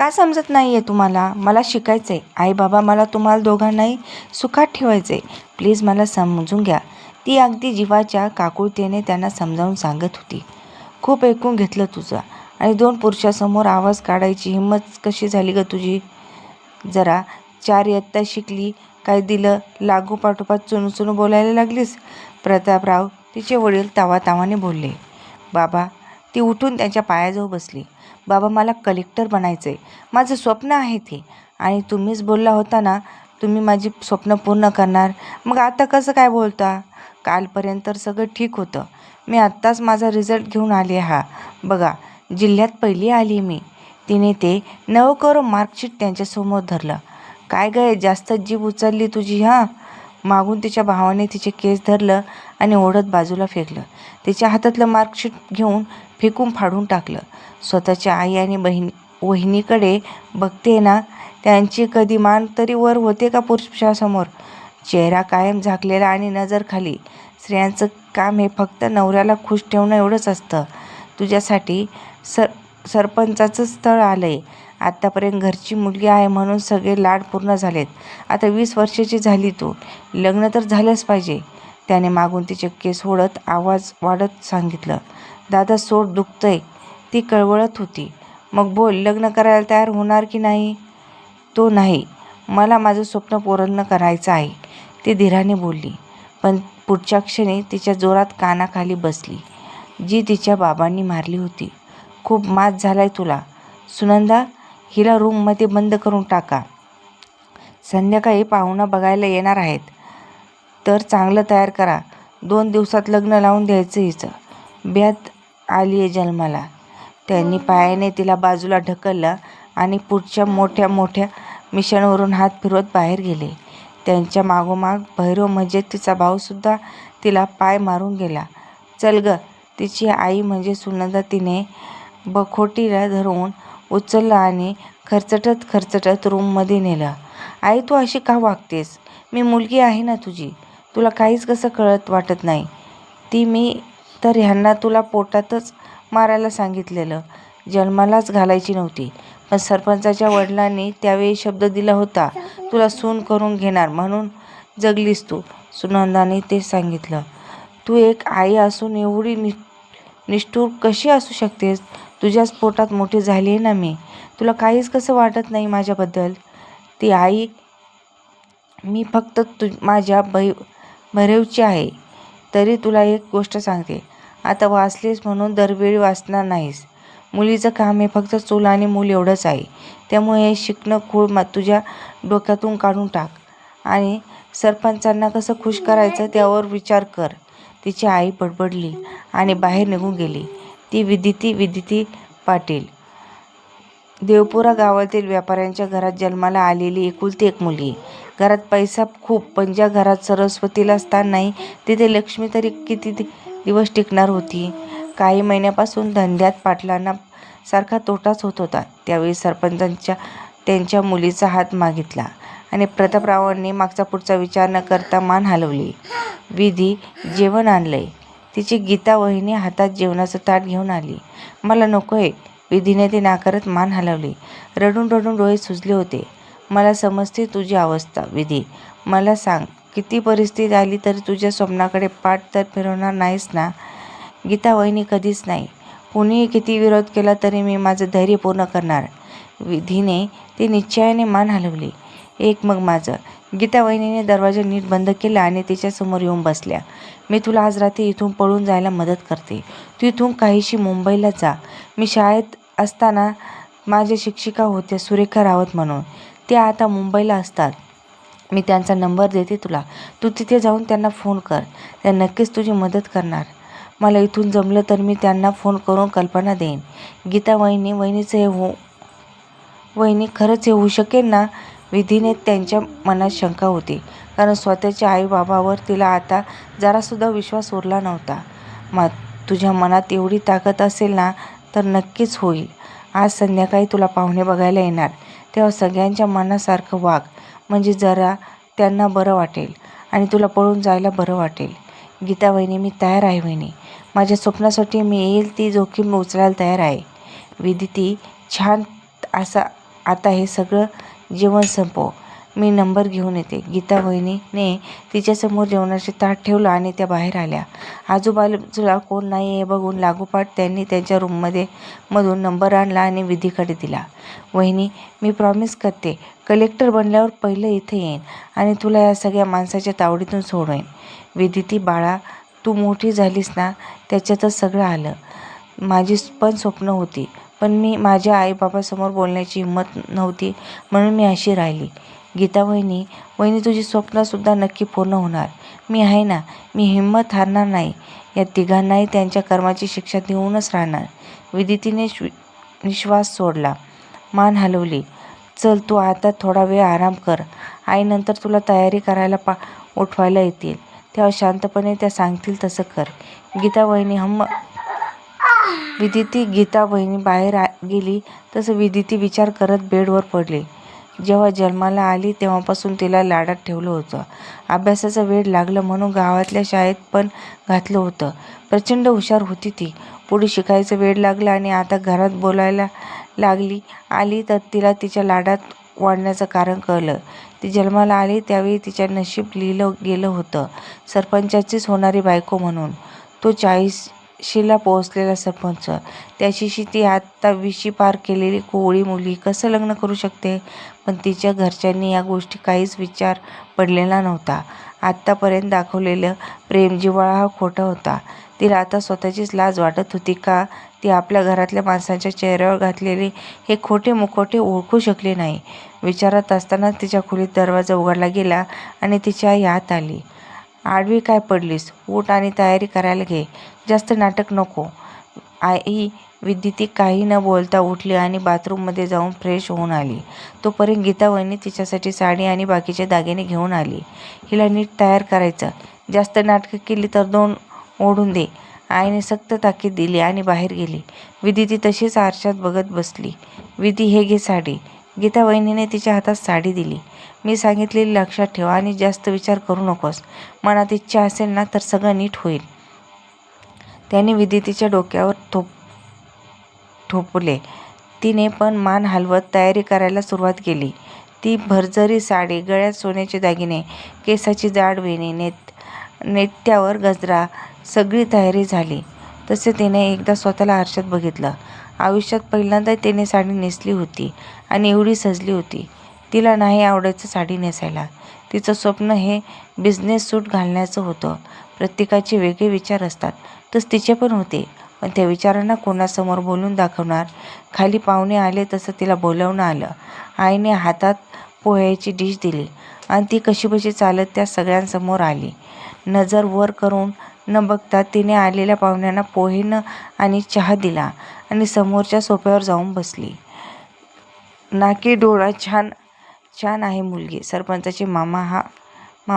का समजत नाही आहे तुम्हाला? मला शिकायचं आहे. आई बाबा मला तुम्हाला दोघांनाही सुखात ठेवायचं आहे. प्लीज मला समजून घ्या. ती अगदी जीवाच्या काकुळतेने त्यांना समजावून सांगत होती. खूप ऐकून घेतलं तुझं, आणि 2 पुरुषासमोर आवाज काढायची हिंमत कशी झाली ग तुझी? जरा 4 इयत्ता शिकली काय दिलं लागोपाठोपाठ चुनूचुनू बोलायला लागलीस? प्रतापराव तिचे वडील तावातावाने बोलले. बाबा, ती उठून त्यांच्या पायाजवळ बसली. बाबा, मला कलेक्टर बनायचं आहे. माझं स्वप्न आहे ते. आणि तुम्हीच बोलला होता ना तुम्ही माझी स्वप्न पूर्ण करणार. मग आता कसं काय बोलता? कालपर्यंत तर सगळं ठीक होतं. मी आत्ताच माझा रिझल्ट घेऊन आले. बघा, जिल्ह्यात पहिली आली मी. तिने ते 9 करोड मार्कशीट त्यांच्यासमोर धरलं. काय गं, जास्त जीभ उचलली तुझी मागून तिच्या भावाने तिचे केस धरलं आणि ओढत बाजूला फेकलं. तिच्या हातातलं मार्कशीट घेऊन फेकून फाडून टाकलं. स्वतःच्या आई आणि वहिनीकडे बघते ना, त्यांची कधी मान तरी वर होते का पुरुषासमोर? चेहरा कायम झाकलेला आणि नजर खाली. स्त्रियांचं काम हे फक्त नवऱ्याला खुश ठेवणं एवढंच असतं. तुझ्यासाठी सरपंचाचं स्थळ आलंय. आत्तापर्यंत घरची मुलगी आहे म्हणून सगळे लाड पूर्ण झालेत. आता 20 वर्षाची झाली तू. लग्न तर झालंच पाहिजे. त्याने मागून तिचे केस ओढत आवाज वाढत सांगितलं. दादा सोड, दुखतंय. ती कळवळत होती. मग बोल, लग्न करायला तयार होणार की नाही? तो नाही. मला माझं स्वप्न पूर्ण करायचं आहे, ती धीराने बोलली. पण पुढच्या क्षणी तिच्या जोरात कानाखाली बसली, जी तिच्या बाबांनी मारली होती. खूप माज झालाय तुला. सुनंदा, हिला रूममध्ये बंद करून टाका. संध्याकाळी पाहुणा बघायला येणार आहेत, तर चांगलं तयार करा. 2 दिवसात लग्न लावून द्यायचं हिचं. ब्यात आलीये जन्माला. त्यांनी पायाने तिला बाजूला ढकललं आणि पुढच्या मोठ्या मोठ्या मिशनवरून हात फिरवत बाहेर गेले. त्यांच्या मागोमाग भैरव म्हणजे तिचा भाऊसुद्धा तिला पाय मारून गेला. चल ग. तिची आई म्हणजे सुनंदा तिने बखोटीला धरून उचललं आणि खरचटत खरचटत रूममध्ये नेलं. आई, तू अशी का वागतेस? मी मुलगी आहे ना तुझी. तुला काहीच कसं कळत वाटत नाही? मी तर ह्यांना तुला पोटातच मारायला सांगितलेलं. जन्मालाच घालायची नव्हती. पण सरपंचाच्या वडिलांनी त्यावेळी शब्द दिला होता, तुला सून करून घेणार, म्हणून जगलीस तू. सुनंदाने ते सांगितलं. तू एक आई असून एवढी निष्ठुर कशी असू शकतेस? तुझ्याच पोटात मोठी झाली आहे ना मी. तुला काहीच कसं वाटत नाही माझ्याबद्दल? ती आई मी फक्त माझ्या भैरवची आहे. तरी तुला एक गोष्ट सांगते, आता वाचलीस म्हणून दरवेळी वाचणार नाहीस. मुलीचं काम हे फक्त चूल आणि मूल एवढंच आहे. त्यामुळे हे शिकणं खूळ तुझ्या डोक्यातून काढून टाक आणि सरपंचांना कसं खुश करायचं त्यावर विचार कर. तिची आई बडबडली आणि बाहेर निघून गेली. ती विदिती पाटील, देवपुरा गावातील व्यापाऱ्यांच्या घरात जन्माला आलेली एकुलती एक मुलगी. घरात पैसा खूप, पण ज्या घरात सरस्वतीला स्थान नाही तिथे लक्ष्मी तरी किती दिवस टिकणार होती? काही महिन्यापासून धंद्यात पाटलांना सारखा तोटाच होत होता. त्यावेळी सरपंचांच्या त्यांच्या मुलीचा हात मागितला आणि प्रतापरावांनी मागचा पुढचा विचार न करता मान हलवली. विधी, जेवण आणलंय. तिची गीता वहिनी हातात जेवणाचं ताट घेऊन आली. मला नकोय. विधीने ते नाकारत मान हलवली. रडून रडून डोळे सुजले होते. मला समजते तुझी अवस्था विधी. मला सांग, किती परिस्थिती आली तरी तुझ्या स्वप्नाकडे पाठ तर फिरवणार नाहीस ना? गीता वहिनी, कधीच नाही. कुणीही किती विरोध केला तरी मी माझं धैर्य पूर्ण करणार. विधीने ती निश्चयाने मान हलवली. एक मग माझं. गीता वहिनीने दरवाजा नीट बंद केला आणि तिच्यासमोर येऊन बसल्या. मी तुला आज रात्री इथून पळून जायला मदत करते. तू इथून काहीशी मुंबईला जा. मी शाळेत असताना माझ्या शिक्षिका होत्या सुरेखा रावत म्हणून. त्या आता मुंबईला असतात. मी त्यांचा नंबर देते तुला. तू तिथे जाऊन त्यांना फोन कर. त्या नक्कीच तुझी मदत करणार. मला इथून जमलं तर मी त्यांना फोन करून कल्पना देईन. गीता वहिनी, वहिनी खरंच हे होऊ शकेल ना? विधीने त्यांच्या मनात शंका होती, कारण स्वतःच्या आईबाबावर तिला आता जरासुद्धा विश्वास उरला नव्हता. तुझ्या मनात एवढी ताकद असेल ना तर नक्कीच होईल. आज संध्याकाळी तुला पाहुणे बघायला येणार, तेव्हा सगळ्यांच्या मनासारखं वाग, म्हणजे जरा त्यांना बरं वाटेल आणि तुला पळून जायला बरं वाटेल. गीता वहिनी, मी तयार आहे वहिनी. माझ्या स्वप्नासाठी मी येईल ती जोखीम उचलायला तयार आहे. विदिती छान असा आता हे सगळं जेवण संपव, मी नंबर घेऊन येते. गीता वहिनीने तिच्यासमोर जेवणाचे ताट ठेवलं आणि त्या बाहेर आल्या. आजूबाजूला कोण नाही हे बघून लागोपाठ त्यांनी त्यांच्या मधून नंबर आणला आणि विधीकडे दिला. वहिनी, मी प्रॉमिस करते, कलेक्टर बनल्यावर पहिलं इथे येईन आणि तुला या सगळ्या माणसाच्या तावडीतून सोडवेन. विदिती, बाळा, तू मोठी झालीस ना, त्याच्यातच सगळं आलं. माझी पण स्वप्न होती, पण मी माझ्या आईबाबासमोर बोलण्याची हिंमत नव्हती, म्हणून मी अशी राहिली. गीता वहिनी, तुझी स्वप्नसुद्धा नक्की पूर्ण होणार. मी आहे ना, मी हिंमत हारणार नाही. या तिघांनाही त्यांच्या कर्माची शिक्षा देऊनच राहणार. विदितीने निश्वास सोडला, मान हलवली. चल, तू आता थोडा वेळ आराम कर. आई नंतर तुला तयारी करायला उठवायला येतील, तेव्हा शांतपणे त्या सांगतील तसं कर. गीता वहिनी गीता वहिनी बाहेर गेली तसं विदिती विचार करत बेडवर पडली. जेव्हा जन्माला आली तेव्हापासून तिला लाडात ठेवलं होतं. अभ्यासाचं वेड लागलं म्हणून गावातल्या शाळेत पण घातलं होतं. प्रचंड हुशार होती ती. पुढे शिकायचं वेड लागलं आणि आता घरात बोलायला आली तर तिला तिच्या लाडात वाढण्याचं कारण कळलं. ती जन्माला आली त्यावेळी तिच्या नशीब लिहिलं गेलं होतं सरपंचाचीच होणारी बायको म्हणून. तो 40शीला पोहोचलेला सरपंच, त्याच्याशी ती आत्ता 20शी पार केलेली कोवळी मुलगी कसं लग्न करू शकते? पण तिच्या घरच्यांनी या गोष्टी काहीच विचार पडलेला नव्हता. आत्तापर्यंत दाखवलेलं प्रेम, जिव्हाळा हा खोटा होता. तिला आता स्वतःचीच लाज वाटत होती का ती आपल्या घरातल्या माणसांच्या चेहऱ्यावर घातलेले हे खोटे मुखवटे ओळखू शकली नाही. विचारात असतानाच तिच्या खोलीत दरवाजा उघडला गेला आणि तिची आई आत आली. आडवी काय पडलीस? उठ आणि तयारी करायला घे. जास्त नाटक नको. आई विदिती काही न बोलता उठली आणि बाथरूममध्ये जाऊन फ्रेश होऊन आली. तोपर्यंत गीता वहिनी तिच्यासाठी साडी आणि बाकीचे दागिने घेऊन आली. हिला नीट तयार करायचं, जास्त नाटकं केली तर 2 ओढून दे. आईने सक्त ताकीद दिली आणि बाहेर गेली. विदिती तशीच आरशात बघत बसली. विधी, हे घे साडी. गीता वहिनीने तिच्या हातात साडी दिली. मी सांगितलेली लक्षात ठेव आणि जास्त विचार करू नकोस. मनात इच्छा असेल ना तर सगळं नीट होईल. त्याने विदितीच्या डोक्यावर थोपले. तिने पण मान हलवत तयारी करायला सुरुवात केली. ती भरजरी साडी, गळ्यात सोन्याचे दागिने, केसाची जाड वेणी, नेत्यावर गजरा, सगळी तयारी झाली. तसे तिने एकदा स्वतःला आरशात बघितलं. आयुष्यात पहिल्यांदा तिने साडी नेसली होती आणि एवढी सजली होती. तिला नाही आवडायचं साडी नेसायला. तिचं स्वप्न हे बिझनेस सूट घालण्याचं होतं. प्रत्येकाचे वेगळे विचार असतात, तसं तिचे पण होते. पण त्या विचारांना कोणासमोर बोलून दाखवणार? खाली पाहुणे आले तसं तिला बोलावणं आलं. आईने हातात पोह्याची डिश दिली आणि ती कशीबशी चालत त्या सगळ्यांसमोर आली. नजर वर करून न बघता तिने आलेल्या पाहुण्यांना पोहे आणि चहा दिला आणि समोरच्या सोफ्यावर जाऊन बसली. नाकी डोळा छान आहे मुलगी. सरपंचाचे मामा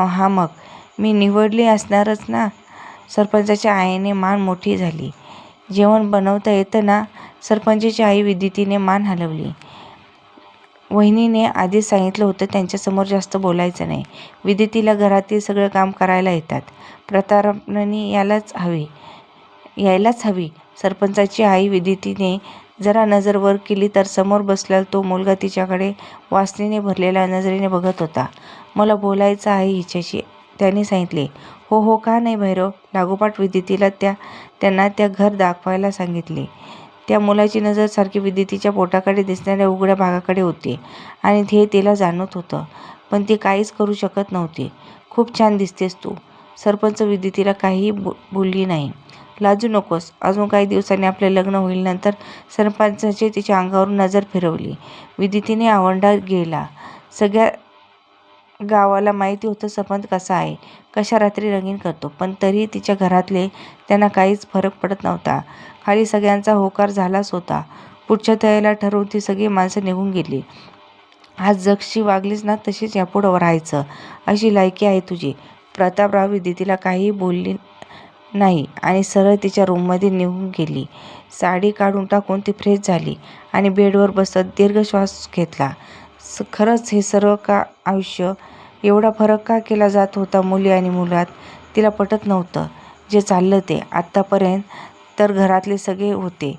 हा मग मी निवडली असणारच ना. सरपंचाच्या आईने मान मोठी झाली. जेवण बनवता येतं ना? सरपंचाची आई विदितीने मान हलवली. वहिनीने आधीच सांगितलं होतं त्यांच्यासमोर जास्त बोलायचं नाही. विदितीला घरातील सगळं काम करायला येतात. प्रतापणी यायलाच हवी. सरपंचाची आई विदितीने जरा नजर वर केली तर समोर बसलेला तो मुलगा तिच्याकडे वासनेने भरलेल्या नजरेने बघत होता. मला बोलायचं आहे हिच्याशी, त्याने सांगितले. हो का नाही भैरव? लागोपाठ विदितीला त्यांना त्या घर दाखवायला सांगितले. त्या मुलाची नजर सारखी विदितीच्या पोटाकडे दिसणाऱ्या उघड्या भागाकडे होती आणि हे तिला जाणवत होतं, पण ती काहीच करू शकत नव्हती. खूप छान दिसतेस तू. सरपंच विदितीला काहीही बोलली नाही. लाजू नकोस, अजून काही दिवसांनी आपले लग्न होईल. नंतर सरपंचाने तिच्या अंगावरून नजर फिरवली. विदितीने आवंढा गेला. सगळ्या गावाला माहिती होतं सरपंच कसा आहे, कशा रात्री रंगीन करतो, पण तरीही तिच्या घरातले त्यांना काहीच फरक पडत नव्हता. खाली सगळ्यांचा होकार झालाच होता. पुढच्या तयारीला ठरवून ती सगळी माणसं निघून गेली. आज जशी वागलीस ना तशीच यापुढं राहायचं, अशी लायकी आहे तुझी. प्रतापराव विदितीला काहीही बोलली नाही आणि सरळ तिच्या रूममध्ये निघून गेली. साडी काढून टाकून ती फ्रेश झाली आणि बेडवर बसत दीर्घ श्वास घेतला. खरंच हे सर्व का आयुष्य? एवढा फरक का केला जात होता मुली आणि मुलात? तिला पटत नव्हतं जे चाललं ते. आत्तापर्यंत तर घरातले सगळे होते,